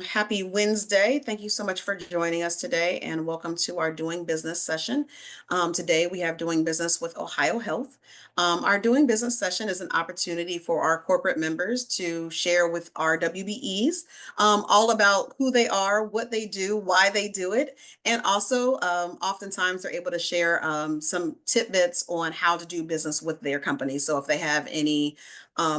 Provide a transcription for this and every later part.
Happy Wednesday. Thank you so much for joining us today and welcome to our Doing Business session. Today we have Doing Business with OhioHealth. Our Doing Business session is an opportunity for our corporate members to share with our WBEs all about who they are, what they do, why they do it, and also oftentimes they're able to share some tidbits on how to do business with their company. So if they have any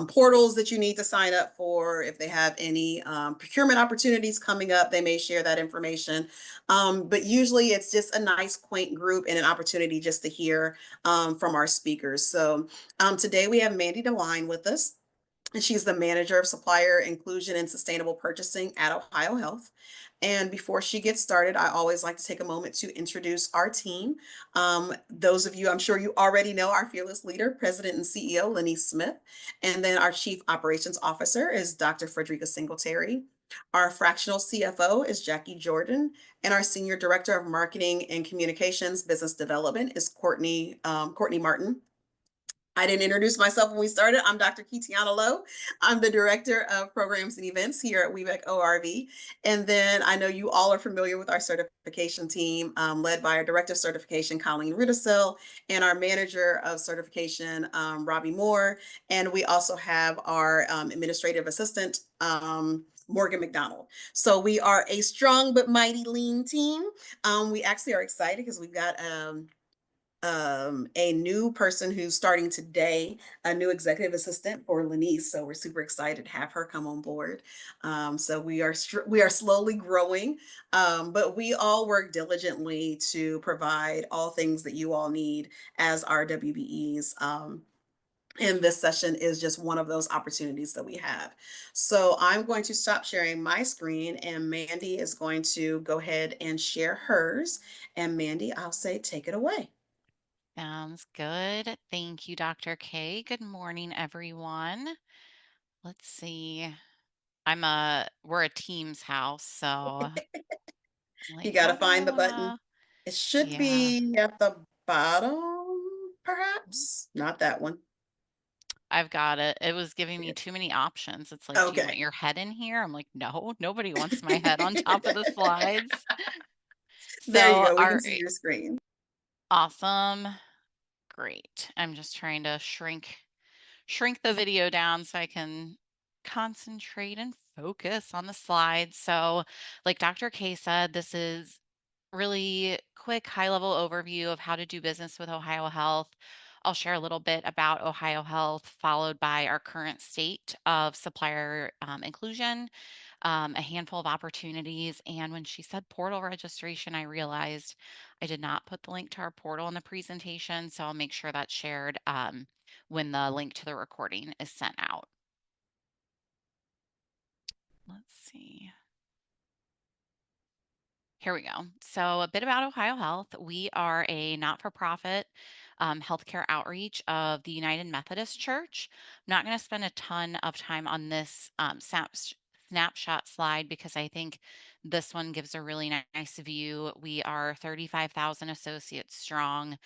portals that you need to sign up for. If they have any procurement opportunities coming up, they may share that information. But usually it's just a nice, quaint group and an opportunity just to hear from our speakers. So today we have Mandy DeWine with us. And she's the manager of supplier inclusion and sustainable purchasing at OhioHealth. And before she gets started, I always like to take a moment to introduce our team. Those of you, I'm sure you already know our fearless leader, President and CEO, Lenny Smith. And then our Chief Operations Officer is Dr. Frederica Singletary. Our fractional CFO is Jackie Jordan. And our Senior Director of Marketing and Communications Business Development is Courtney Martin. I didn't introduce myself when we started. I'm Dr. Kitiana Lowe. I'm the Director of Programs and Events here at WEBEC ORV. And then I know you all are familiar with our certification team, led by our Director of Certification, Colleen Rudisill, and our Manager of Certification, Robbie Moore. And we also have our Administrative Assistant, Morgan McDonald. So we are a strong but mighty lean team. We actually are excited because we've got a new person who's starting today, a new executive assistant for Lenise. So we're super excited to have her come on board. So we are slowly growing, but we all work diligently to provide all things that you all need as our WBEs. And this session is just one of those opportunities that we have. So I'm going to stop sharing my screen and Mandy is going to go ahead and share hers. And Mandy, I'll say, take it away. Sounds good. Thank you, Dr. K. Good morning, everyone. Let's see. We're a Teams house, so You like, got to how do I find the button. wanna? It should Yeah, be at the bottom, perhaps. Not that one. I've got it. It was giving me Good. too many options. It's like, do you want Okay. your head in here? I'm like, no, nobody wants my head on top of the slides. There you So, go. We can our see your screen. awesome, great. I'm just trying to shrink the video down so I can concentrate and focus on the slides. So, like Dr. K said, this is really quick high level overview of how to do business with Ohio Health. I'll share a little bit about Ohio Health, followed by our current state of supplier inclusion, a handful of opportunities. And when she said portal registration, I realized I did not put the link to our portal in the presentation. So I'll make sure that's shared when the link to the recording is sent out. Let's see. Here we go. So, a bit about Ohio Health. We are a not for profit healthcare outreach of the United Methodist Church. I'm not going to spend a ton of time on this snapshot slide because I think this one gives a really nice view. We are 35,000 associates strong,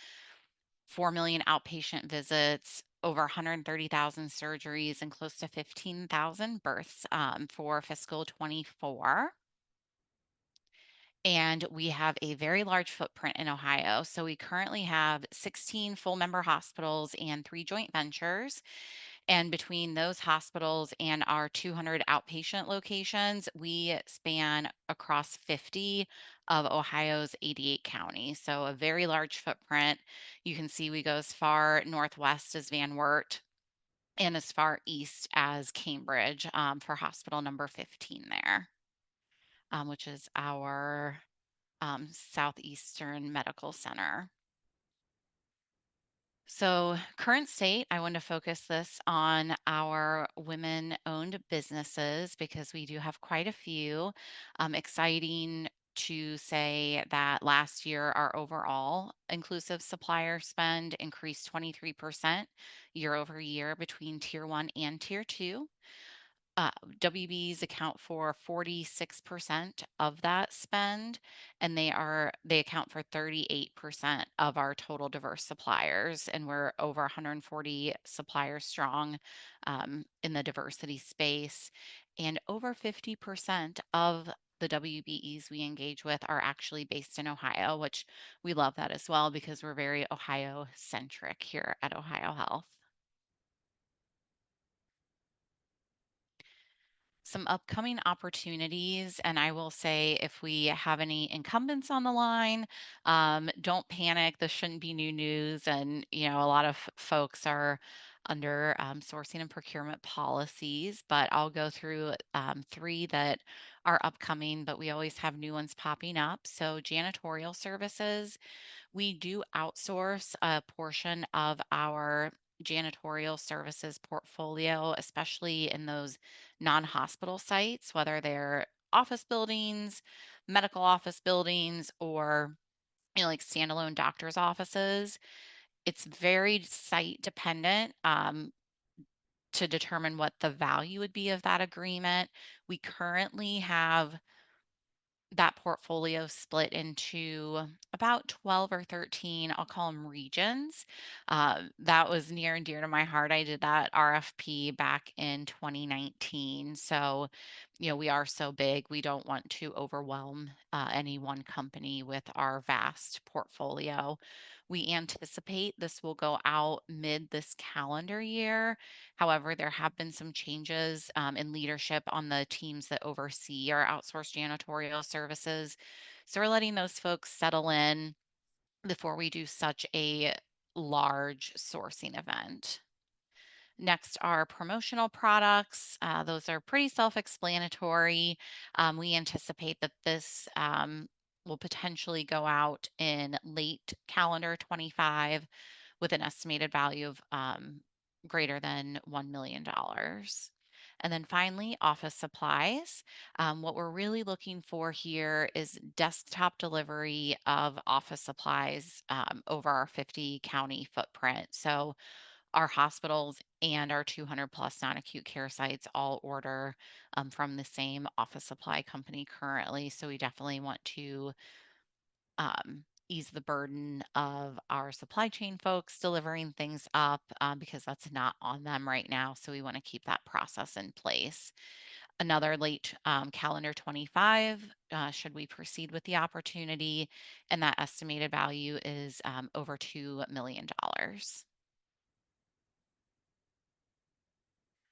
4 million outpatient visits, over 130,000 surgeries, and close to 15,000 births for fiscal 24. And we have a very large footprint in Ohio. So we currently have 16 full member hospitals and 3 joint ventures. And between those hospitals and our 200 outpatient locations, we span across 50 of Ohio's 88 counties. So a very large footprint. You can see we go as far northwest as Van Wert and as far east as Cambridge for hospital number 15 there, which is our Southeastern Medical Center. So, current state, I want to focus this on our women owned businesses because we do have quite a few. Exciting to say that last year, our overall inclusive supplier spend increased 23% year over year between tier one and tier two. uh, WBs account for 46% of that spend, and they account for 38% of our total diverse suppliers, and we're over 140 suppliers strong in the diversity space, and over 50% of the WBEs we engage with are actually based in Ohio, which we love that as well because we're very Ohio centric here at Ohio Health. Some upcoming opportunities, and I will say if we have any incumbents on the line, don't panic. This shouldn't be new news, and a lot of folks are under sourcing and procurement policies. But I'll go through three that are upcoming, but we always have new ones popping up. So janitorial services. We do outsource a portion of our janitorial services portfolio, especially in those non-hospital sites, whether they're office buildings, medical office buildings, or like standalone doctor's offices. It's very site dependent to determine what the value would be of that agreement. We currently have that portfolio split into about 12 or 13, I'll call them regions. That was near and dear to my heart. I did that RFP back in 2019. So, we are so big, we don't want to overwhelm any one company with our vast portfolio. We anticipate this will go out mid this calendar year. However, there have been some changes in leadership on the teams that oversee our outsourced janitorial services. So we're letting those folks settle in before we do such a large sourcing event. Next are promotional products. Those are pretty self-explanatory. We anticipate that this will potentially go out in late calendar 25 with an estimated value of greater than $1 million. And then finally, office supplies. What we're really looking for here is desktop delivery of office supplies over our 50 county footprint. So our hospitals and our 200 plus non-acute care sites all order from the same office supply company currently. So we definitely want to ease the burden of our supply chain folks delivering things up because that's not on them right now. So we want to keep that process in place. Another late calendar 25, should we proceed with the opportunity, and that estimated value is over $2 million.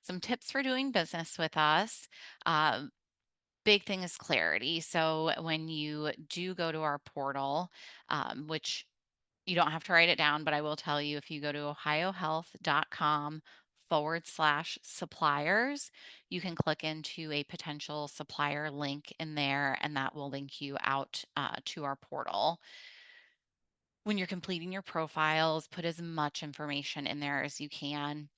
Some tips for doing business with us. Um, Big thing is clarity. So when you do go to our portal, which you don't have to write it down, but I will tell you if you go to ohiohealth.com/suppliers, you can click into a potential supplier link in there, and that will link you out to our portal. When you're completing your profiles, put as much information in there as you can.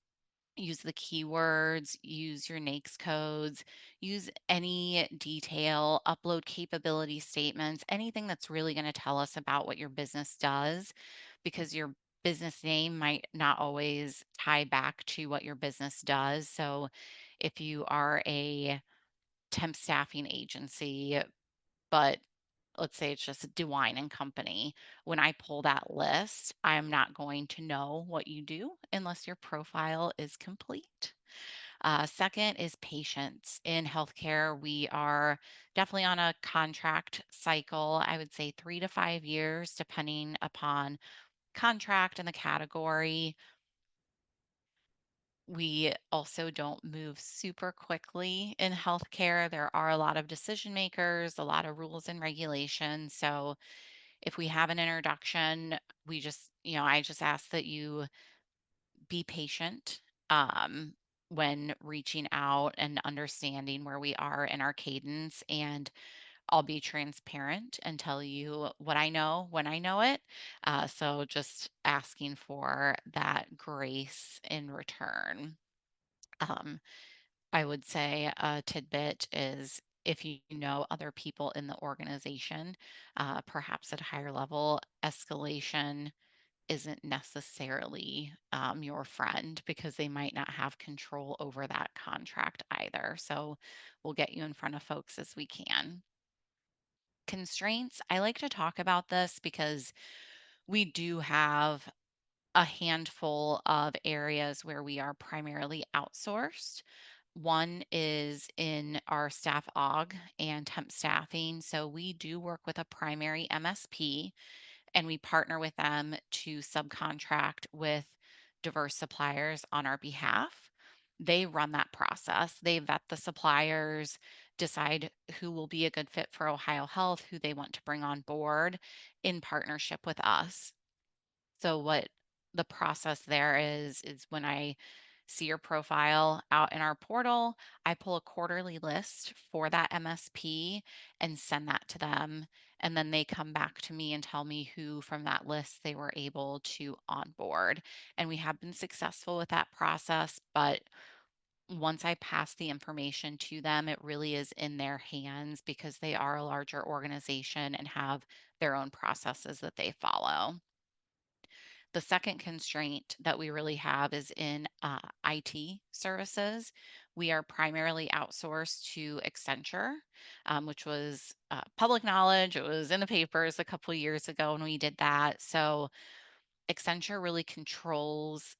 Use the keywords, use your NAICS codes, use any detail, upload capability statements, anything that's really going to tell us about what your business does, because your business name might not always tie back to what your business does. So if you are a temp staffing agency, but let's say it's just DeWine and Company. When I pull that list, I'm not going to know what you do unless your profile is complete. Second is patience. In healthcare, we are definitely on a contract cycle. I would say 3 to 5 years, depending upon contract and the category. We also don't move super quickly in healthcare. There are a lot of decision makers, a lot of rules and regulations. So if we have an introduction, I just ask that you be patient when reaching out and understanding where we are in our cadence. And I'll be transparent and tell you what I know when I know it. So just asking for that grace in return. Um, I would say a tidbit is if you know other people in the organization, perhaps at a higher level, escalation isn't necessarily your friend because they might not have control over that contract either. So we'll get you in front of folks as we can. Constraints, I like to talk about this because we do have a handful of areas where we are primarily outsourced. One is in our staff aug and temp staffing. So we do work with a primary MSP and we partner with them to subcontract with diverse suppliers on our behalf. They run that process. They vet the suppliers, decide who will be a good fit for Ohio Health, who they want to bring on board in partnership with us. So what the process there is when I see your profile out in our portal, I pull a quarterly list for that MSP and send that to them. And then they come back to me and tell me who from that list they were able to onboard. And we have been successful with that process, but once I pass the information to them, it really is in their hands because they are a larger organization and have their own processes that they follow. The second constraint that we really have is in IT services. We are primarily outsourced to Accenture, which was public knowledge. It was in the papers a couple of years ago when we did that. So Accenture really controls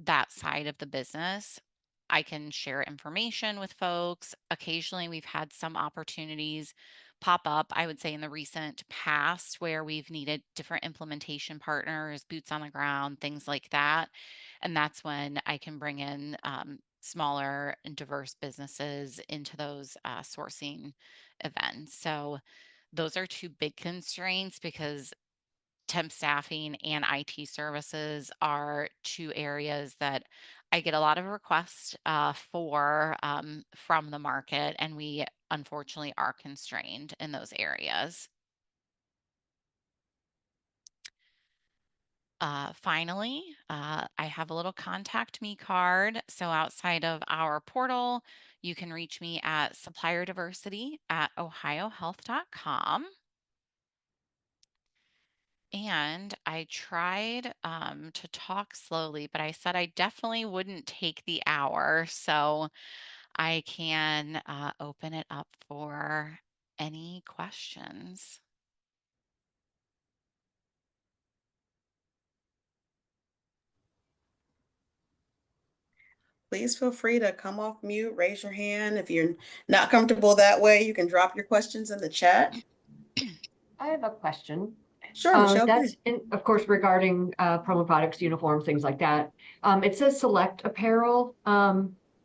that side of the business. I can share information with folks. Occasionally, we've had some opportunities pop up, I would say, in the recent past where we've needed different implementation partners, boots on the ground, things like that. And that's when I can bring in smaller and diverse businesses into those sourcing events. So, those are two big constraints because temp staffing and IT services are two areas that I get a lot of requests for from the market, and we unfortunately are constrained in those areas. Finally, I have a little contact me card. So outside of our portal, you can reach me at supplier diversity at ohiohealth.com. And I tried to talk slowly, but I said I definitely wouldn't take the hour. So I can open it up for any questions. Please feel free to come off mute, raise your hand. If you're not comfortable that way, you can drop your questions in the chat. I have a question. Sure, Michelle, go That's ahead. of course, regarding promo products, uniforms, things like that. It says select apparel.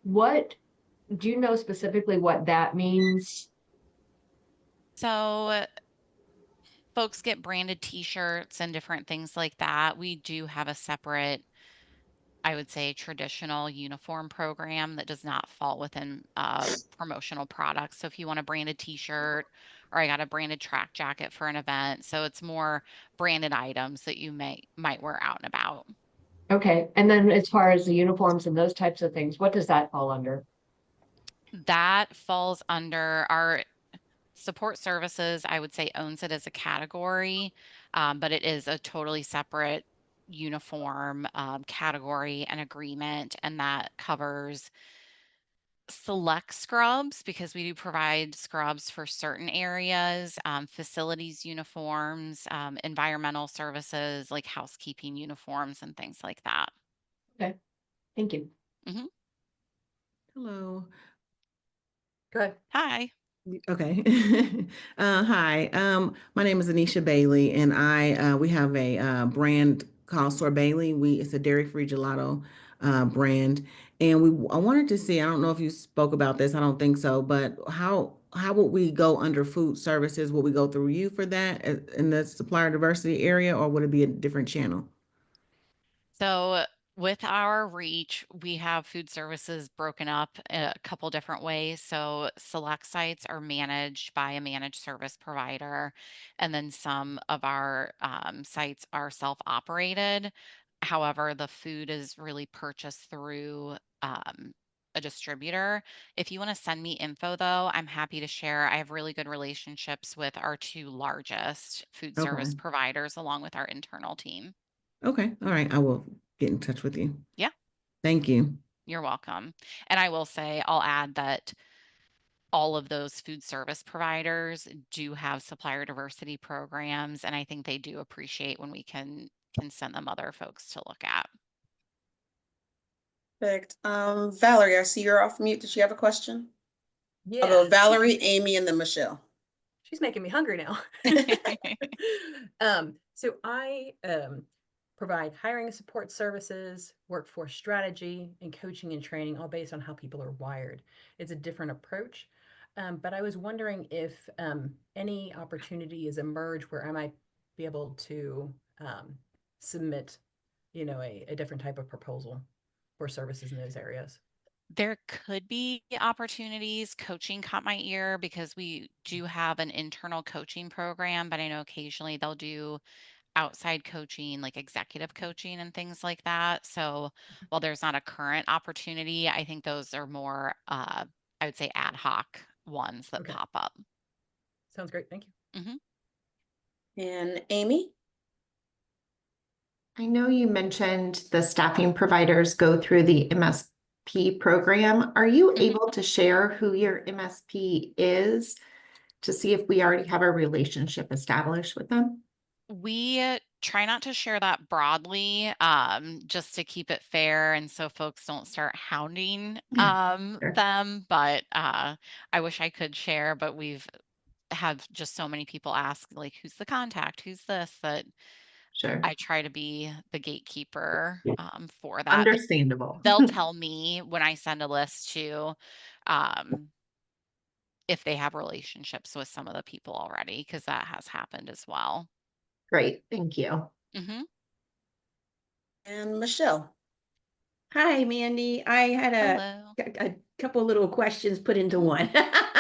What do you know specifically what that means? So folks get branded t-shirts and different things like that. We do have a separate, I would say, traditional uniform program that does not fall within promotional products. So if you want a branded T-shirt, or I got a branded track jacket for an event, so it's more branded items that you might wear out and about. Okay, and then as far as the uniforms and those types of things, what does that fall under? That falls under our support services. I would say owns it as a category, but it is a totally separate uniform category and agreement, and that covers select scrubs because we do provide scrubs for certain areas, facilities uniforms, environmental services like housekeeping uniforms and things like that. Okay, thank you. Hmm. Hello. Good. Hi. Okay. Hi. My name is Anisha Bailey, and I we have a brand called Soar Bailey. It's a dairy-free gelato brand, and I wanted to see. I don't know if you spoke about this. I don't think so, but how would we go under food services? Will we go through you for that in the supplier diversity area, or would it be a different channel? So, with our reach, we have food services broken up a couple different ways. So, select sites are managed by a managed service provider, and then some of our sites are self-operated. However, the food is really purchased through a distributor. If you want to send me info, though, I'm happy to share. I have really good relationships with our two largest food service Okay. providers, along with our internal team. Okay. All right. I will get in touch with you. Yeah, Thank you. you're welcome. And I will say, I'll add that all of those food service providers do have supplier diversity programs, and I think they do appreciate when we can send them other folks to look at. Perfect. Valerie, I see you're off mute. Did you have a question? Although Yes, Valerie, Amy, and then Michelle. she's making me hungry now. So I provide hiring and support services, workforce strategy, and coaching and training, all based on how people are wired. It's a different approach. But I was wondering if any opportunities emerge where I might be able to submit, a different type of proposal for services in those areas. There could be opportunities. Coaching caught my ear because we do have an internal coaching program, but I know occasionally they'll do outside coaching, like executive coaching and things like that. So while there's not a current opportunity, I think those are more, I would say, ad hoc ones that Okay, pop up. sounds great. Thank you. Hmm. And Amy? I know you mentioned the staffing providers go through the MSP program. Are you Mhm. able to share who your MSP is to see if we already have a relationship established with them? We try not to share that broadly, just to keep it fair and so folks don't start hounding Sure. them. But I wish I could share, but we've have just so many people ask, like, who's the contact? Who's this? That Sure. I try to be the gatekeeper for that. But Understandable. they'll tell me when I send a list to um, if they have relationships with some of the people already, because that has happened as well. Great. Thank you. Hmm. And Michelle. Hi, Mandy. I had Hello. a couple little questions put into Mhm. one.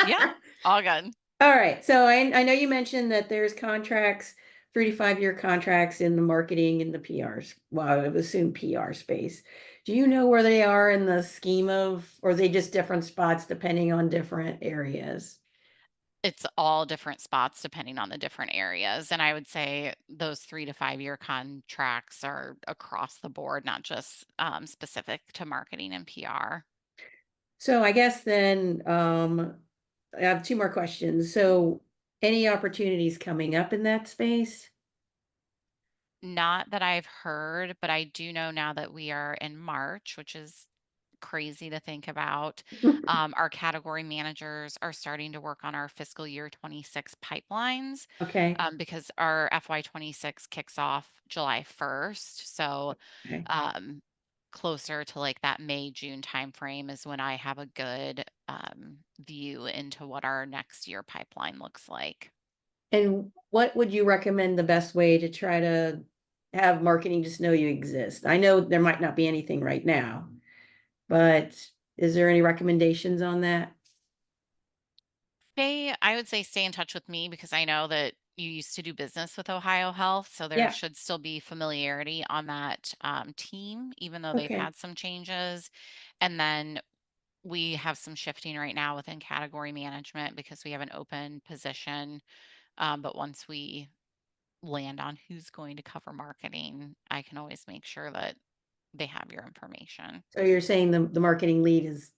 Yeah, all good. All right. So I know you mentioned that there's contracts, 3 to 5 year contracts in the marketing and the PRs. Well, I would assume PR space. Do you know where they are in the scheme of, or are they just different spots depending on different areas? It's all different spots depending on the different areas. And I would say those 3 to 5 year contracts are across the board, not just specific to marketing and PR. So I guess then, I have two more questions. So any opportunities coming up in that space? Not that I've heard, but I do know now that we are in March, which is crazy to think about. Our category managers are starting to work on our fiscal year 26 pipelines Okay. because our FY26 kicks off July 1st. So Okay. um, closer to like that May, June timeframe is when I have a good view into what our next year pipeline looks like. And what would you recommend the best way to try to have marketing just know you exist? I know there might not be anything right now, but is there any recommendations on that? I would say stay in touch with me because I know that you used to do business with OhioHealth, so there Yeah. should still be familiarity on that team, even though they've Okay. had some changes. And then we have some shifting right now within category management because we have an open position. But once we land on who's going to cover marketing, I can always make sure that they have your information. So you're saying the marketing lead is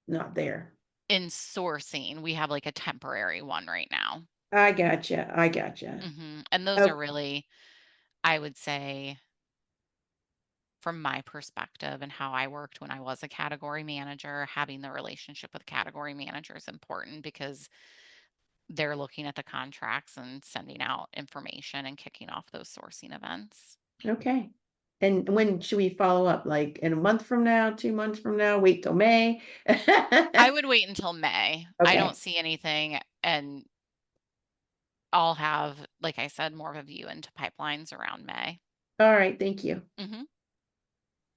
not there. In sourcing, we have like a temporary one right now. I gotcha. I gotcha. And those are Oh, really, I would say, from my perspective and how I worked when I was a category manager, having the relationship with category manager is important because they're looking at the contracts and sending out information and kicking off those sourcing events. okay. And when should we follow up? Like in a month from now, 2 months from now, wait till May? I would wait until May. I Okay. don't see anything, and I'll have, like I said, more of a view into pipelines around May. All right. Thank you. Hmm.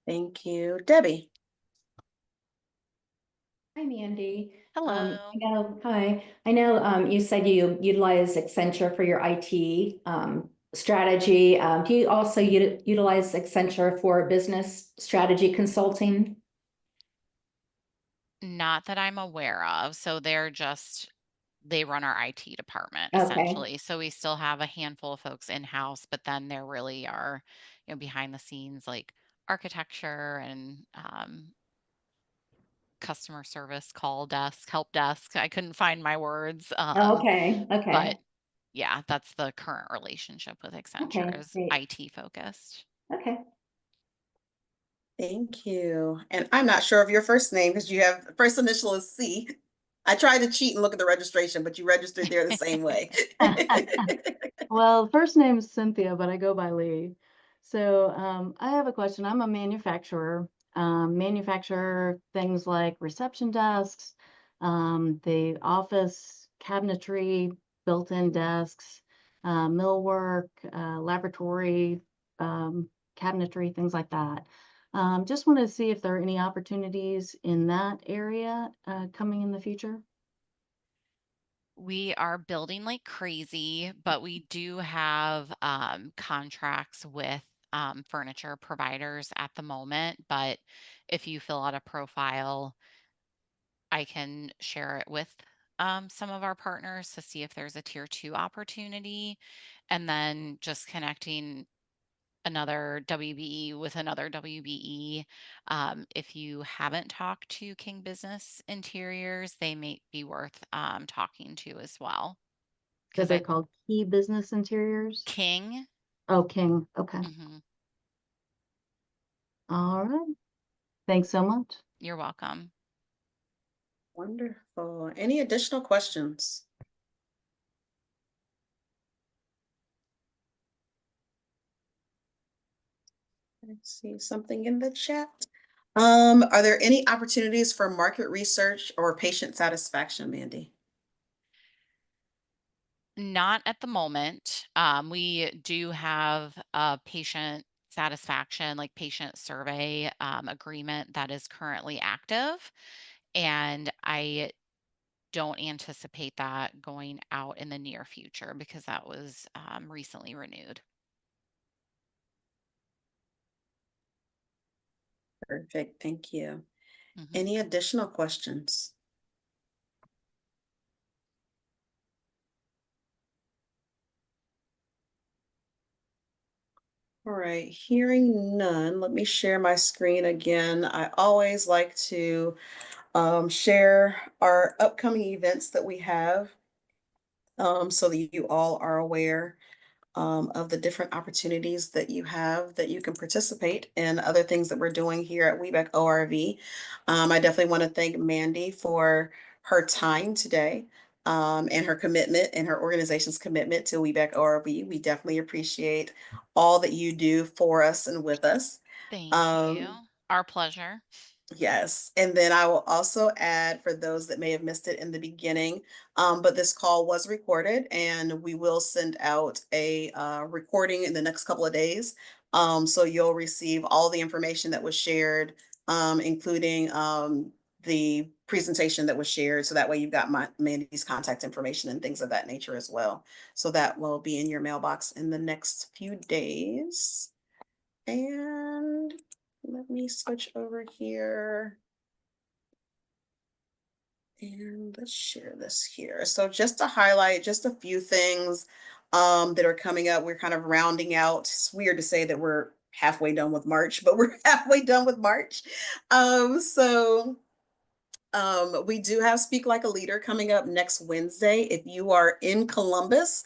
Thank you. Debbie. Hi, Mandy. Hello. I know you said you utilize Accenture for your IT strategy. Do you also utilize Accenture for business strategy consulting? Not that I'm aware of. So they run our IT department Okay. essentially. So we still have a handful of folks in-house, but then there really are, behind the scenes like architecture and customer service, call desk, help desk. I couldn't find my words. Okay. But Okay. yeah, that's the current relationship with Okay. Accenture is Great. IT focused. Okay. Thank you. And I'm not sure of your first name because you have first initial is C. I tried to cheat and look at the registration, but you registered there the same way. Well, first name is Cynthia, but I go by Lee. So I have a question. I'm a manufacturer. Manufacture things like reception desks, the office cabinetry, built-in desks, millwork, laboratory cabinetry, things like that. Just wanted to see if there are any opportunities in that area coming in the future. We are building like crazy, but we do have contracts with furniture providers at the moment. But if you fill out a profile, I can share it with some of our partners to see if there's a tier 2 opportunity. And then just connecting another WBE with another WBE. If you haven't talked to King Business Interiors, they may be worth talking to as well. So Because they're called Key Business Interiors. King, Oh, King. Okay. mhm, All right. Thanks so much. you're welcome. Wonderful. Any additional questions? I see something in the chat. Are there any opportunities for market research or patient satisfaction, Mandy? Not at the moment. We do have a patient satisfaction, like patient survey agreement that is currently active. And I don't anticipate that going out in the near future because that was recently renewed. Perfect, thank you. Mhm. Any additional questions? All right, hearing none, let me share my screen again. I always like to share our upcoming events that we have so that you all are aware of the different opportunities that you have that you can participate in other things that we're doing here at Webeck ORV. I definitely want to thank Mandy for her time today and her commitment and her organization's commitment to Webeck ORV. We definitely appreciate all that you do for us and with us. Thank you. Um, Our pleasure. Yes, and then I will also add for those that may have missed it in the beginning, but this call was recorded and we will send out a recording in the next couple of days. So you'll receive all the information that was shared, including the presentation that was shared. So that way you've got Mandy's contact information and things of that nature as well. So that will be in your mailbox in the next few days. And let me switch over here. And let's share this here. So just to highlight just a few things that are coming up, we're kind of rounding out. It's weird to say that we're halfway done with March, but we're halfway done with March. So we do have Speak Like a Leader coming up next Wednesday. If you are in Columbus,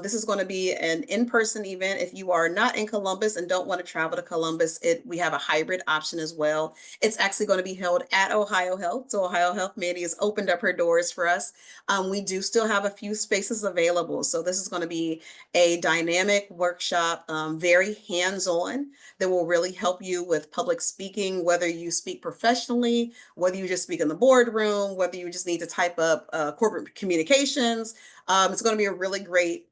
this is going to be an in-person event. If you are not in Columbus and don't want to travel to Columbus, we have a hybrid option as well. It's actually going to be held at OhioHealth. So OhioHealth, Mandy has opened up her doors for us. We do still have a few spaces available. So this is going to be a dynamic workshop, very hands-on, that will really help you with public speaking, whether you speak professionally, whether you just speak in the boardroom, whether you just need to type up corporate communications. It's going to be a really great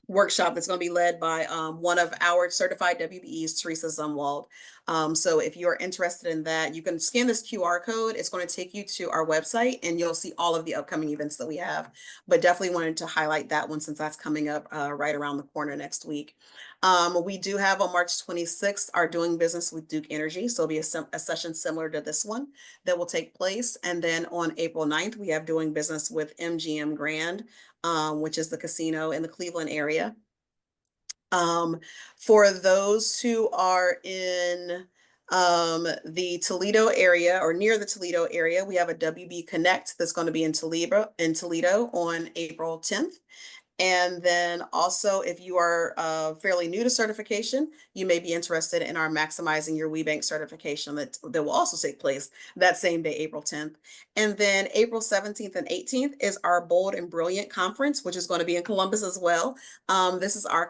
workshop that's going to be led by one of our certified WBEs, Teresa Zumwald. So if you're interested in that, you can scan this QR code. It's going to take you to our website and you'll see all of the upcoming events that we have. But definitely wanted to highlight that one since that's coming up right around the corner next week. We do have on March 26th our Doing Business with Duke Energy. So it'll be a session similar to this one that will take place. And then on April 9th, we have Doing Business with MGM Grand, which is the casino in the Cleveland area. For those who are in the Toledo area or near the Toledo area, we have a WB Connect that's going to be in Toledo on April 10th. And then also, if you are fairly new to certification, you may be interested in our Maximizing Your WeBank certification that will also take place that same day, April 10th. And then April 17th and 18th is our Bold and Brilliant conference, which is going to be in Columbus as well. This is our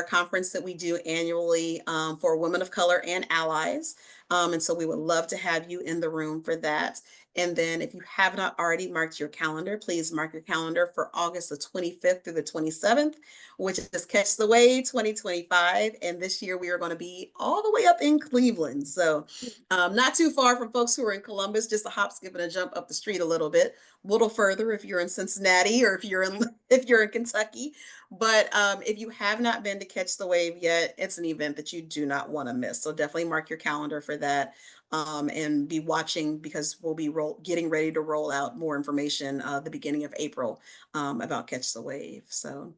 conference that we do annually for women of color and allies. And so we would love to have you in the room for that. And then if you have not already marked your calendar, please mark your calendar for August the 25th through the 27th, which is Catch the Wave 2025. And this year we are going to be all the way up in Cleveland. So not too far from folks who are in Columbus, just a hop, skip, and a jump up the street a little further if you're in Cincinnati or if you're in Kentucky. But if you have not been to Catch the Wave yet, it's an event that you do not want to miss. So definitely mark your calendar for that. And be watching because we'll be getting ready to roll out more information the beginning of April about Catch the Wave. So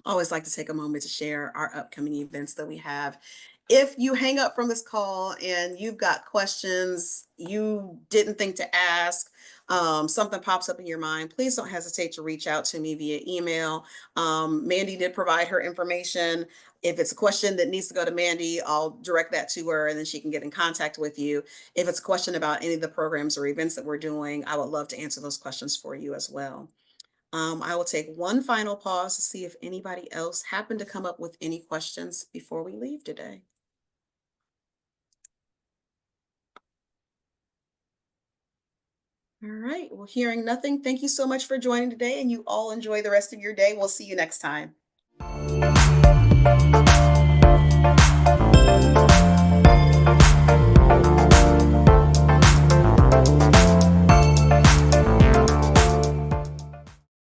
always like to take a moment to share our upcoming events that we have. If you hang up from this call and you've got questions you didn't think to ask, something pops up in your mind, please don't hesitate to reach out to me via email. Mandy did provide her information. If it's a question that needs to go to Mandy, I'll direct that to her and then she can get in contact with you. If it's a question about any of the programs or events that we're doing, I would love to answer those questions for you as well. I will take one final pause to see if anybody else happened to come up with any questions before we leave today. All right, well, hearing nothing, thank you so much for joining today and you all enjoy the rest of your day. We'll see you next time.